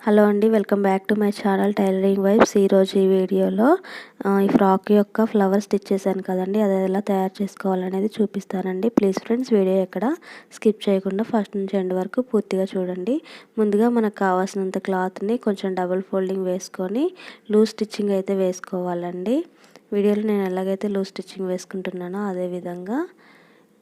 Hello అండి, welcome back to my channel tailoring vibes. ఈరోజు ఈ వీడియోలో ఈ ఫ్రాక్ యొక్క ఫ్లవర్ స్టిచ్ చేశాను కదండి, అది ఎలా తయారు చేసుకోవాలనేది చూపిస్తానండి. ప్లీజ్ ఫ్రెండ్స్, వీడియో ఎక్కడ స్కిప్ చేయకుండా ఫస్ట్ నుంచి ఎండ్ వరకు పూర్తిగా చూడండి. ముందుగా మనకు కావాల్సినంత క్లాత్ని కొంచెం డబుల్ ఫోల్డింగ్ వేసుకొని లూజ్ స్టిచ్చింగ్ అయితే వేసుకోవాలండి. వీడియోలో నేను ఎలాగైతే లూజ్ స్టిచ్చింగ్ వేసుకుంటున్నానో అదే విధంగా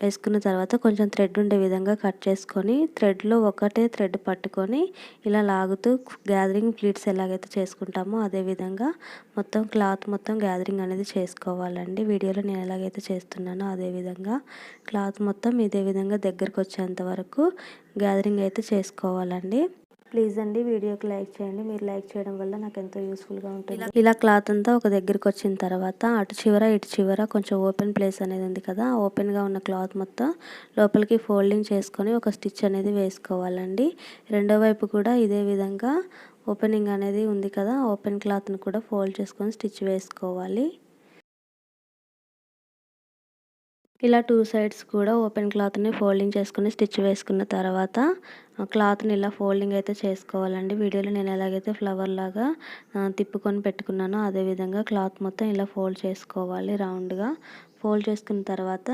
వేసుకున్న తర్వాత కొంచెం థ్రెడ్ ఉండే విధంగా కట్ చేసుకొని థ్రెడ్లో ఒకటే థ్రెడ్ పట్టుకొని ఇలా లాగుతూ గ్యాదరింగ్ ప్లీట్స్ ఎలాగైతే చేసుకుంటామో అదే విధంగా మొత్తం క్లాత్ మొత్తం గ్యాదరింగ్ అనేది చేసుకోవాలండి. వీడియోలో నేను ఎలాగైతే చేస్తున్నానో అదే విధంగా క్లాత్ మొత్తం ఇదే విధంగా దగ్గరకు వచ్చేంత వరకు గ్యాదరింగ్ అయితే చేసుకోవాలండి. ప్లీజ్ అండి, వీడియోకి లైక్ చేయండి. మీరు లైక్ చేయడం వల్ల నాకు ఎంతో యూస్ఫుల్గా ఉంటుంది. ఇలా క్లాత్ అంతా ఒక దగ్గరికి వచ్చిన తర్వాత అటు చివర ఇటు చివర కొంచెం ఓపెన్ ప్లేస్ అనేది ఉంది కదా, ఓపెన్గా ఉన్న క్లాత్ మొత్తం లోపలికి ఫోల్డింగ్ చేసుకొని ఒక స్టిచ్ అనేది వేసుకోవాలండి. రెండో వైపు కూడా ఇదే విధంగా ఓపెనింగ్ అనేది ఉంది కదా, ఓపెన్ క్లాత్ని కూడా ఫోల్డ్ చేసుకొని స్టిచ్ వేసుకోవాలి. ఇలా టూ సైడ్స్ కూడా ఓపెన్ క్లాత్ని ఫోల్డింగ్ చేసుకుని స్టిచ్ వేసుకున్న తర్వాత క్లాత్ని ఇలా ఫోల్డింగ్ అయితే చేసుకోవాలండి. వీడియోలో నేను ఎలాగైతే ఫ్లవర్ లాగా తిప్పుకొని పెట్టుకున్నానో అదేవిధంగా క్లాత్ మొత్తం ఇలా ఫోల్డ్ చేసుకోవాలి. రౌండ్గా ఫోల్డ్ చేసుకున్న తర్వాత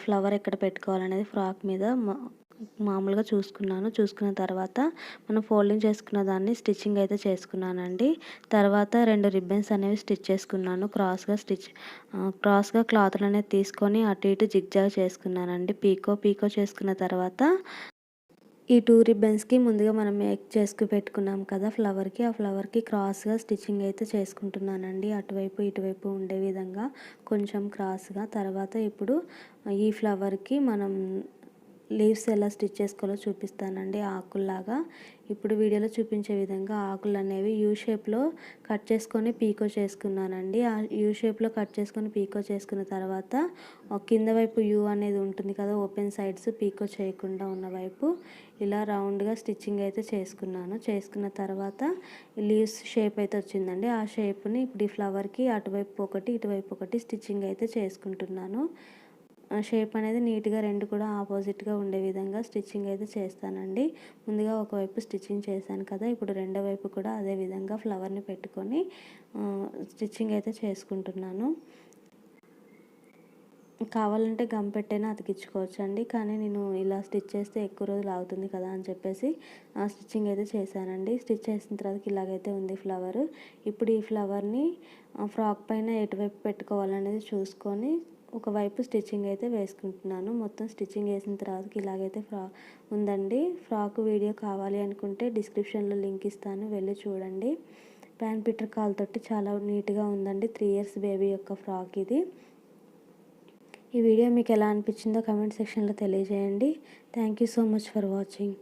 ఫ్లవర్ ఎక్కడ పెట్టుకోవాలనేది ఫ్రాక్ మీద మామూలుగా చూసుకున్న తర్వాత మనం ఫోల్డింగ్ చేసుకున్న దాన్ని స్టిచ్చింగ్ అయితే చేసుకున్నానండి. తర్వాత 2 రిబ్బన్స్ అనేవి స్టిచ్ చేసుకున్నాను. క్రాస్గా క్లాత్లు అనేది తీసుకొని అటు ఇటు జిగ్జాగ్ చేసుకున్నానండి. పీకో చేసుకున్న తర్వాత ఈ 2 రిబ్బన్స్కి ముందుగా మనం మేక్ చేసుకు పెట్టుకున్నాం కదా ఫ్లవర్కి, ఆ ఫ్లవర్కి క్రాస్గా స్టిచ్చింగ్ అయితే చేసుకుంటున్నానండి. అటువైపు ఇటువైపు ఉండే విధంగా కొంచెం క్రాస్గా. తర్వాత ఇప్పుడు ఈ ఫ్లవర్కి మనం లీవ్స్ ఎలా స్టిచ్ చేసుకోవాలో చూపిస్తానండి. ఆకుల్లాగా ఇప్పుడు వీడియోలో చూపించే విధంగా ఆకులు అనేవి యూ షేప్లో కట్ చేసుకొని పీకో చేసుకున్నానండి. ఆ యూ షేప్లో కట్ చేసుకొని పీకో చేసుకున్న తర్వాత కింద వైపు యూ అనేది ఉంటుంది కదా, ఓపెన్ సైడ్స్ పీకో చేయకుండా ఉన్న వైపు ఇలా రౌండ్గా స్టిచ్చింగ్ అయితే చేసుకున్న తర్వాత లీవ్స్ షేప్ అయితే వచ్చిందండి. ఆ షేప్ని ఇప్పుడు ఈ ఫ్లవర్కి అటువైపు ఒకటి ఇటువైపు ఒకటి స్టిచ్చింగ్ అయితే చేసుకుంటున్నాను. షేప్ అనేది నీట్గా రెండు కూడా ఆపోజిట్గా ఉండే విధంగా స్టిచ్చింగ్ అయితే చేస్తానండి. ముందుగా ఒకవైపు స్టిచ్చింగ్ చేశాను కదా, ఇప్పుడు రెండో వైపు కూడా అదే విధంగా ఫ్లవర్ని పెట్టుకొని స్టిచ్చింగ్ అయితే చేసుకుంటున్నాను. కావాలంటే గమ్ పెట్టైనా అతికించుకోవచ్చు అండి, కానీ నేను ఇలా స్టిచ్ చేస్తే ఎక్కువ రోజులు ఆగుతుంది కదా అని చెప్పేసి స్టిచ్చింగ్ అయితే చేశానండి. స్టిచ్ చేసిన తర్వాత ఇలాగైతే ఉంది ఫ్లవర్. ఇప్పుడు ఈ ఫ్లవర్ని ఫ్రాక్ పైన ఎటువైపు పెట్టుకోవాలనేది చూసుకొని ఒకవైపు స్టిచ్చింగ్ అయితే వేసుకుంటున్నాను. మొత్తం స్టిచ్చింగ్ వేసిన తర్వాత ఇలాగైతే ఉందండి. ఫ్రాక్ వీడియో కావాలి అనుకుంటే డిస్క్రిప్షన్లో లింక్ ఇస్తాను, వెళ్ళి చూడండి. ప్యాన్ పిట్టర్ కాల్ తోటి చాలా నీట్గా ఉందండి. 3 ఇయర్స్ బేబీ యొక్క ఫ్రాక్ ఇది. ఈ వీడియో మీకు ఎలా అనిపించిందో కమెంట్ సెక్షన్లో తెలియజేయండి. Thank you so much for watching.